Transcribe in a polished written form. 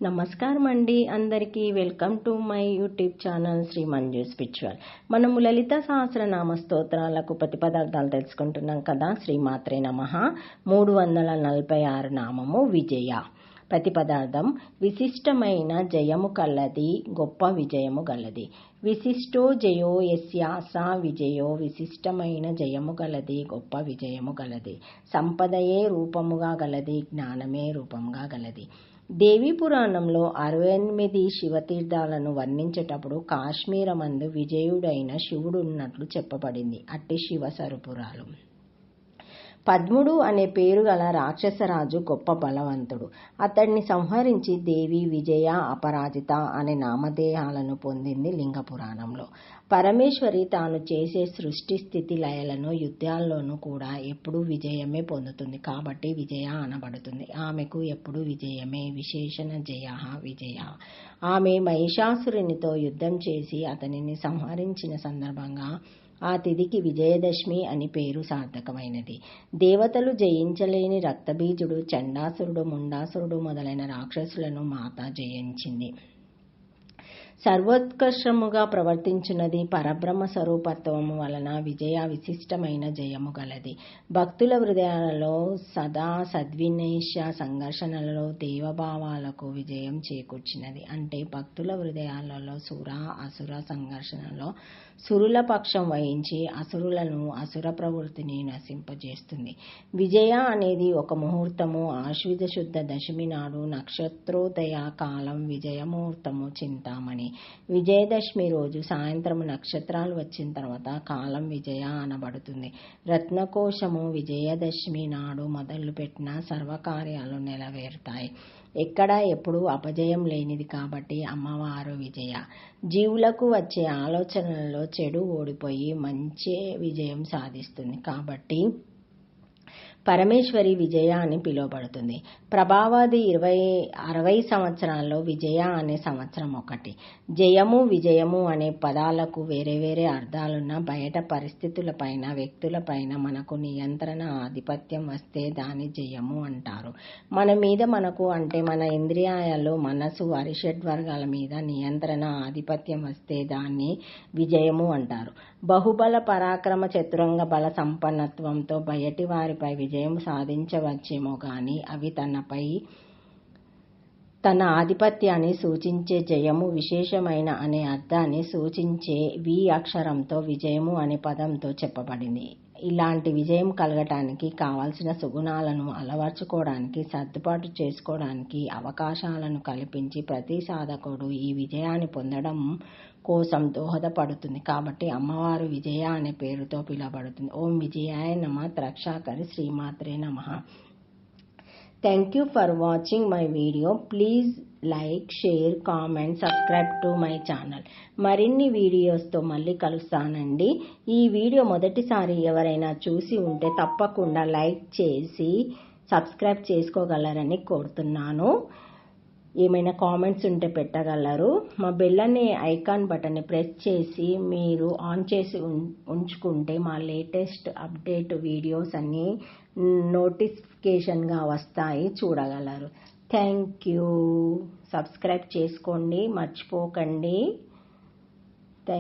నమస్కారం అండి అందరికీ. Welcome to my YouTube channel Shri Manju spiritual. మనము లలిత సహస్రనామ స్తోత్రాలకు ప్రతిపదార్థాలు తెలుసుకుంటున్నాం కదా. శ్రీమాత్రే నమః. 346 నామము విజయ. ప్రతిపదార్థం విశిష్టమైన జయము కలది, గొప్ప విజయము గలది. విశిష్టో జయో యస్యాస విజయో. విశిష్టమైన జయము గలది, గొప్ప విజయము గలది. సంపదయే రూపముగా గలది, జ్ఞానమే రూపముగా గలది. దేవీ పురాణంలో 68 శివతీర్థాలను వర్ణించేటప్పుడు కాశ్మీరమందు విజయుడైన శివుడు ఉన్నట్లు చెప్పబడింది. అట్టి శివ స్వరూపురాలు. పద్ముడు అనే పేరు గల రాక్షసరాజు గొప్ప బలవంతుడు. అతడిని సంహరించి దేవి విజయ, అపరాజిత అనే నామధేయాలను పొందింది లింగ పురాణంలో. పరమేశ్వరి తాను చేసే సృష్టి స్థితి లయలను యుద్ధాల్లోనూ కూడా ఎప్పుడూ విజయమే పొందుతుంది కాబట్టి విజయ అనబడుతుంది. ఆమెకు ఎప్పుడు విజయమే. విశేషణ జయ విజయ. ఆమె మహిషాసురునితో యుద్ధం చేసి అతనిని సంహరించిన సందర్భంగా ఆ తిథికి విజయదశమి అని పేరు సార్థకమైనది. దేవతలు జయించలేని రక్తబీజుడు, చండాసురుడు, ముండాసురుడు మొదలైన రాక్షసులను మాత జయించింది. సర్వోత్కర్షముగా ప్రవర్తించున్నది. పరబ్రహ్మ స్వరూపత్వము వలన విజయ విశిష్టమైన జయము గలది. భక్తుల హృదయాలలో సదా సద్వినేశ సంఘర్షణలలో దేవభావాలకు విజయం చేకూర్చినది. అంటే భక్తుల హృదయాలలో సుర అసుర సంఘర్షణలో సురుల పక్షం వహించి అసురులను, అసుర ప్రవృత్తిని నశింపజేస్తుంది. విజయ అనేది ఒక ముహూర్తము. ఆశ్వీజ శుద్ధ దశమి నాడు నక్షత్రోదయ కాలం విజయముహూర్తము చింతామణి. విజయదశమి రోజు సాయంత్రం నక్షత్రాలు వచ్చిన తర్వాత కాలం విజయ అనబడుతుంది. రత్నకోశము విజయదశమి నాడు మొదలుపెట్టిన సర్వకార్యాలు నెరవేరుతాయి. ఎక్కడా ఎప్పుడు అపజయం లేనిది కాబట్టి అమ్మవారు విజయ. జీవులకు వచ్చే ఆలోచనలలో చెడు ఓడిపోయి మంచి విజయం సాధిస్తుంది కాబట్టి పరమేశ్వరి విజయ అని పిలువబడుతుంది. ప్రభావాది 60 సంవత్సరాల్లో విజయ అనే సంవత్సరం ఒకటి. జయము విజయము అనే పదాలకు వేరే వేరే అర్థాలున్న బయట పరిస్థితులపైన, వ్యక్తులపైన మనకు నియంత్రణ, ఆధిపత్యం వస్తే దాన్ని జయము అంటారు. మన మీద మనకు అంటే మన ఇంద్రియాలు, మనసు, అరిషడ్వర్గాల మీద నియంత్రణ, ఆధిపత్యం వస్తే దాన్ని విజయము అంటారు. బహుబల పరాక్రమ చతురంగ బల సంపన్నత్వంతో బయటి వారిపై విజయం సాధించవచ్చేమో గాని అవి తన ఆధిపత్యాన్ని సూచించే జయము. విశేషమైన అనే అర్థాన్ని సూచించే వి అక్షరంతో విజయము అనే పదంతో చెప్పబడింది. ఇలాంటి విజయం కలగటానికి కావలసిన సుగుణాలను అలవర్చుకోవడానికి, సర్దుబాటు చేసుకోవడానికి అవకాశాలను కల్పించి ప్రతి సాధకుడు ఈ విజయాన్ని పొందడం కోసం దోహదపడుతుంది కాబట్టి అమ్మవారు విజయ అనే పేరుతో పిలువబడుతుంది. ఓం విజయాయ నమః. త్రక్షాకరి. శ్రీమాత్రే నమః. Thank you for watching my video. Please like, share, comment, subscribe to my channel. మరిన్ని వీడియోస్తో మళ్ళీ కలుస్తానండి. ఈ వీడియో మొదటిసారి ఎవరైనా చూసి ఉంటే తప్పకుండా లైక్ చేసి సబ్స్క్రైబ్ చేసుకోగలరని కోరుతున్నాను. ఏమైనా కామెంట్స్ ఉంటే పెట్టగలరు. మా బెల్ అనే ఐకాన్ బటన్ని ప్రెస్ చేసి మీరు ఆన్ చేసి ఉంచుకుంటే మా లేటెస్ట్ అప్డేట్ వీడియోస్ అన్నీ నోటిఫికేషన్గా వస్తాయి, చూడగలరు. Thank you. సబ్స్క్రైబ్ చేసుకోండి మర్చిపోకండి.